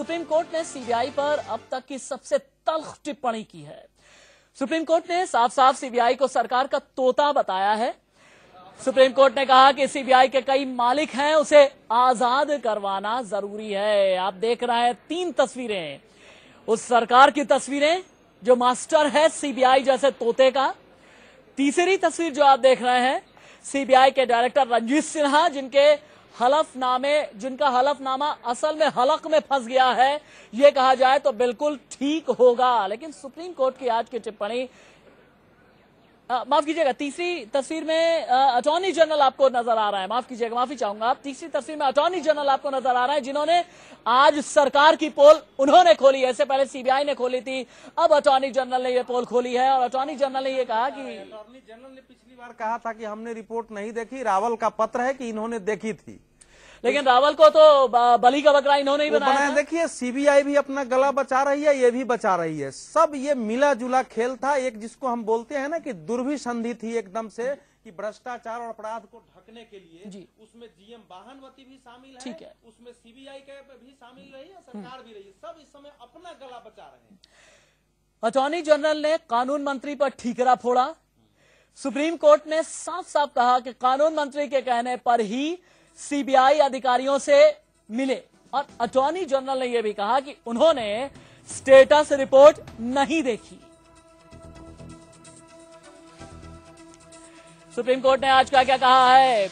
Supreme court ने CBI पर अब तक की सबसे तल्ख टिप्पणी की है। सुप्रीम कोर्ट ने साफ साफ सीबीआई को सरकार का तोता बताया है। सुप्रीम कोर्ट ने कहा कि सीबीआई के कई मालिक हैं, उसे आजाद करवाना जरूरी है। आप देख रहे हैं 3 तस्वीरें, उस सरकार की तस्वीरें जो मास्टर है सीबीआई जैसे तोते का। तीसरी तस्वीर जो आप देख रहे हैं सीबीआई के डायरेक्टर रंजीत सिन्हा, जिनका हलफनामा असल में हलक में फंस गया है, ये कहा जाए तो बिल्कुल ठीक होगा। लेकिन सुप्रीम कोर्ट की आज की टिप्पणी, माफ कीजिएगा, तीसरी तस्वीर में अटॉर्नी जनरल आपको नजर आ रहा है, माफ कीजिएगा, माफी चाहूंगा आप। तीसरी तस्वीर में अटॉर्नी जनरल आपको नजर आ रहा है, जिन्होंने आज सरकार की पोल उन्होंने खोली है। इससे पहले सीबीआई ने खोली थी, अब अटॉर्नी जनरल ने ये पोल खोली है। और अटॉर्नी जनरल ने ये कहा कि अटॉर्नी जनरल ने पिछली बार कहा था कि हमने रिपोर्ट नहीं देखी, रावल का पत्र है कि इन्होंने देखी थी, लेकिन रावल को तो बली का बकरा इन्होंने ही बनाया। देखिए सीबीआई भी अपना गला बचा रही है, ये भी बचा रही है, सब ये मिला जुला खेल था। एक जिसको हम बोलते हैं ना कि दुर्भिसंधि थी एकदम से, कि भ्रष्टाचार और अपराध को ढकने के लिए जी। उसमें जीएम वाहनवती भी शामिल है, ठीक है, उसमें सीबीआई के भी शामिल रही है, सरकार भी रही है, सब इस समय अपना गला बचा रहे हैं। अटॉर्नी जनरल ने कानून मंत्री पर ठीकरा फोड़ा। सुप्रीम कोर्ट ने साफ साफ कहा कि कानून मंत्री के कहने पर ही सीबीआई अधिकारियों से मिले। और अटॉर्नी जनरल ने यह भी कहा कि उन्होंने स्टेटस रिपोर्ट नहीं देखी। सुप्रीम कोर्ट ने आज क्या कहा है,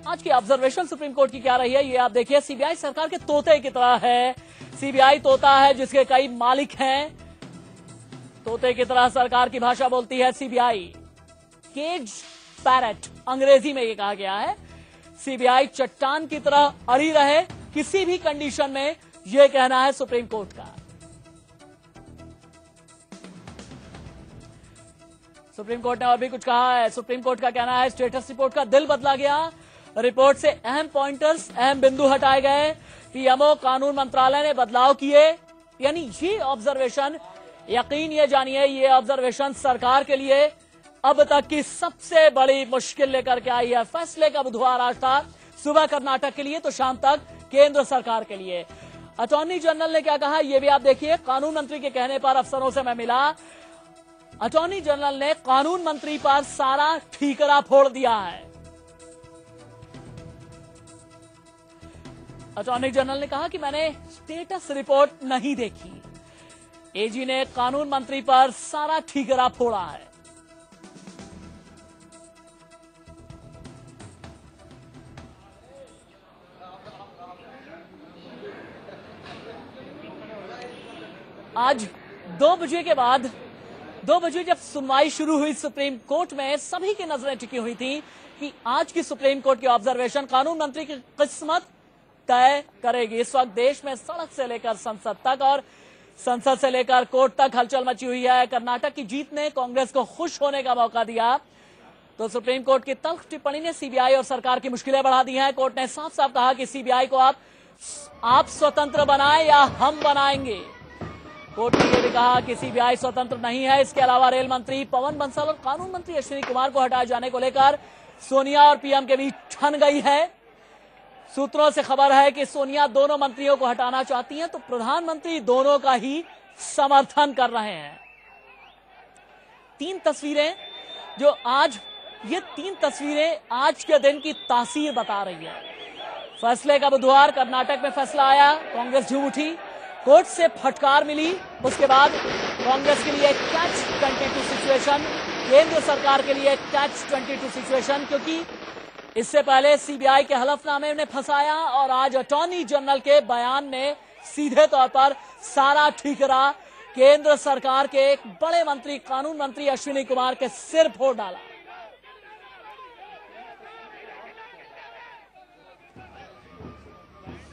आज की ऑब्जर्वेशन सुप्रीम कोर्ट की क्या रही है, ये आप देखिए। सीबीआई सरकार के तोते की तरह है। सीबीआई तोता है जिसके कई मालिक हैं। तोते की तरह सरकार की भाषा बोलती है सीबीआई। केज पैरट अंग्रेजी में यह कहा गया है। सीबीआई चट्टान की तरह अड़ी रहे किसी भी कंडीशन में, यह कहना है सुप्रीम कोर्ट का। सुप्रीम कोर्ट ने और भी कुछ कहा है। सुप्रीम कोर्ट का कहना है स्टेटस रिपोर्ट का दिल बदला गया। रिपोर्ट से अहम पॉइंटर्स, अहम बिंदु हटाए गए। पीएमओ, कानून मंत्रालय ने बदलाव किए। यानी ये ऑब्जर्वेशन, यकीन ये जानिए, ये ऑब्जर्वेशन सरकार के लिए अब तक की सबसे बड़ी मुश्किल लेकर के आई है। फैसले का बुधवार आज था, सुबह कर्नाटक के लिए तो शाम तक केंद्र सरकार के लिए। अटॉर्नी जनरल ने क्या कहा ये भी आप देखिए। कानून मंत्री के कहने पर अफसरों से मैं मिला। अटॉर्नी जनरल ने कानून मंत्री पर सारा ठीकरा फोड़ दिया है। अटॉर्नी जनरल ने कहा कि मैंने स्टेटस रिपोर्ट नहीं देखी। एजी ने कानून मंत्री पर सारा ठीकरा फोड़ा है। आज 2 बजे के बाद, 2 बजे जब सुनवाई शुरू हुई सुप्रीम कोर्ट में, सभी की नजरें टिकी हुई थी कि आज की सुप्रीम कोर्ट की ऑब्जर्वेशन कानून मंत्री की किस्मत तय करेगी। इस वक्त देश में सड़क से लेकर संसद तक और संसद से लेकर कोर्ट तक हलचल मची हुई है। कर्नाटक की जीत ने कांग्रेस को खुश होने का मौका दिया, तो सुप्रीम कोर्ट की तल्ख टिप्पणी ने सीबीआई और सरकार की मुश्किलें बढ़ा दी हैं। कोर्ट ने साफ साफ कहा कि सीबीआई को आप स्वतंत्र बनाएं या हम बनाएंगे। कोर्ट ने यह भी कहा कि सीबीआई स्वतंत्र नहीं है। इसके अलावा रेल मंत्री पवन बंसल और कानून मंत्री अश्विनी कुमार को हटाए जाने को लेकर सोनिया और पीएम के बीच ठन गई है। सूत्रों से खबर है कि सोनिया दोनों मंत्रियों को हटाना चाहती हैं, तो प्रधानमंत्री दोनों का ही समर्थन कर रहे हैं। 3 तस्वीरें जो आज, ये 3 तस्वीरें आज के दिन की तासीर बता रही है। फैसले का बुधवार कर्नाटक में फैसला आया, कांग्रेस झूम उठी, कोर्ट से फटकार मिली। उसके बाद कांग्रेस के लिए कैच 22 सिचुएशन, केंद्र सरकार के लिए कैच 22 सिचुएशन, क्योंकि इससे पहले सीबीआई के हलफनामे ने फंसाया और आज अटॉर्नी जनरल के बयान ने सीधे तौर पर सारा ठीकरा केंद्र सरकार के एक बड़े मंत्री, कानून मंत्री अश्विनी कुमार के सिर फोड़ डाला।